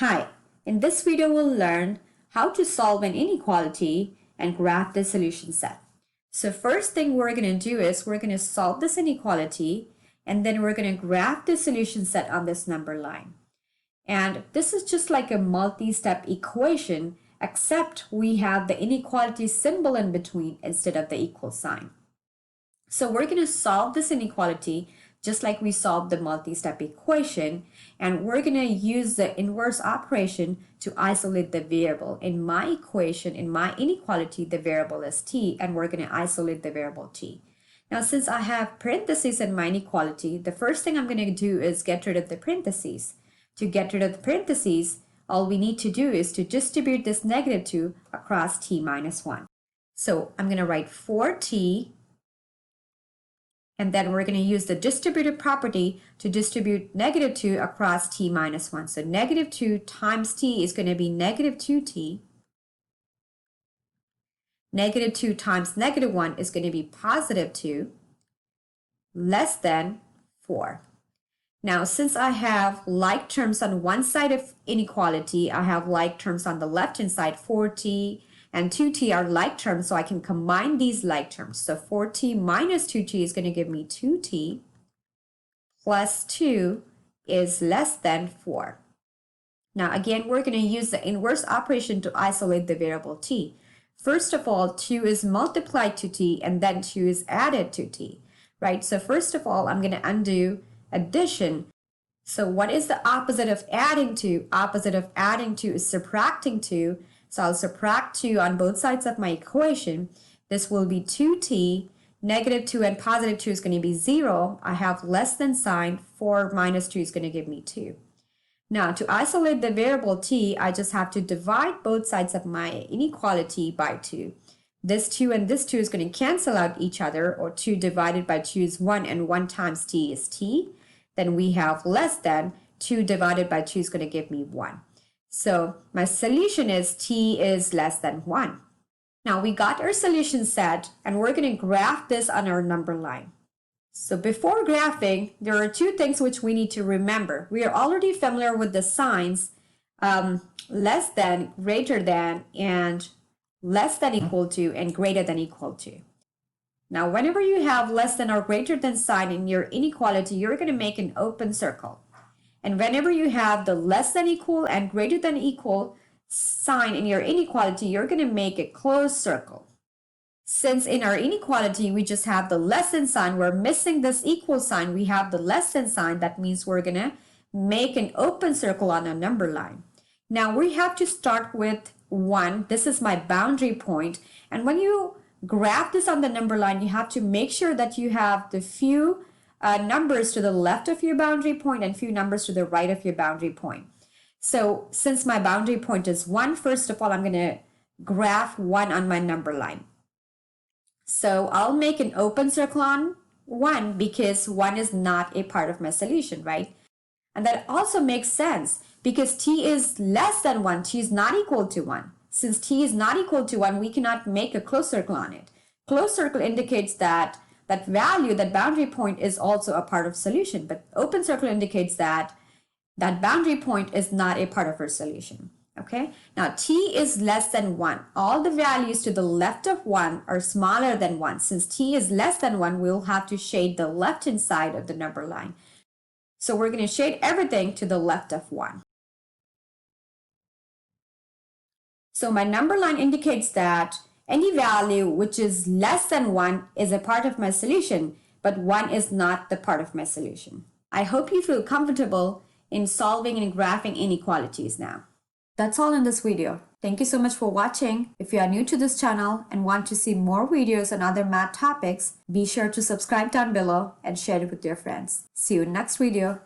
Hi, in this video we'll learn how to solve an inequality and graph the solution set. So first thing we're going to do is we're going to solve this inequality and then we're going to graph the solution set on this number line. And this is just like a multi-step equation, except we have the inequality symbol in between instead of the equal sign. So we're going to solve this inequality just like we solved the multi-step equation, and we're going to use the inverse operation to isolate the variable. In my equation, in my inequality, the variable is t, and we're going to isolate the variable t. Now, since I have parentheses in my inequality, the first thing I'm going to do is get rid of the parentheses. To get rid of the parentheses, all we need to do is to distribute this -2 across t minus 1. So I'm going to write 4t, and then we're going to use the distributive property to distribute -2 across t minus 1. So -2 times t is going to be -2t. -2 times -1 is going to be +2, less than 4. Now, since I have like terms on one side of inequality, I have like terms on the left-hand side. 4t and 2t are like terms, so I can combine these like terms. So 4t minus 2t is going to give me 2t plus 2 is less than 4. Now, again, we're going to use the inverse operation to isolate the variable t. First of all, 2 is multiplied to t, and then 2 is added to t, right? So first of all, I'm going to undo addition. So what is the opposite of adding to? Opposite of adding to is subtracting 2. So I'll subtract 2 on both sides of my equation. This will be 2t. -2 and +2 is going to be 0. I have less than sign. 4 minus 2 is going to give me 2. Now, to isolate the variable t, I just have to divide both sides of my inequality by 2. This 2 and this 2 is going to cancel out each other, or 2 divided by 2 is 1, and 1 times t is t. Then we have less than 2 divided by 2 is going to give me 1. So my solution is t is less than 1. Now we got our solution set, and we're going to graph this on our number line. So before graphing, there are two things which we need to remember. We are already familiar with the signs less than, greater than, and less than equal to, and greater than equal to. Now, whenever you have less than or greater than sign in your inequality, you're going to make an open circle. And whenever you have the less than equal and greater than equal sign in your inequality, you're going to make a closed circle. Since in our inequality, we just have the less than sign, we're missing this equal sign, we have the less than sign, that means we're going to make an open circle on a number line. Now, we have to start with 1. This is my boundary point. And when you graph this on the number line, you have to make sure that you have the few numbers to the left of your boundary point and few numbers to the right of your boundary point. So since my boundary point is 1, first of all, I'm going to graph 1 on my number line. So I'll make an open circle on 1 because 1 is not a part of my solution, right? And that also makes sense because t is less than 1, t is not equal to 1. Since t is not equal to 1, we cannot make a closed circle on it. Closed circle indicates that that value, that boundary point, is also a part of solution, but open circle indicates that that boundary point is not a part of our solution. Okay, now t is less than 1. All the values to the left of 1 are smaller than 1. Since t is less than 1, we'll have to shade the left-hand side of the number line. So we're going to shade everything to the left of 1. So my number line indicates that any value which is less than 1 is a part of my solution, but 1 is not the part of my solution. I hope you feel comfortable in solving and graphing inequalities now. That's all in this video. Thank you so much for watching. If you are new to this channel and want to see more videos on other math topics, be sure to subscribe down below and share it with your friends. See you in the next video.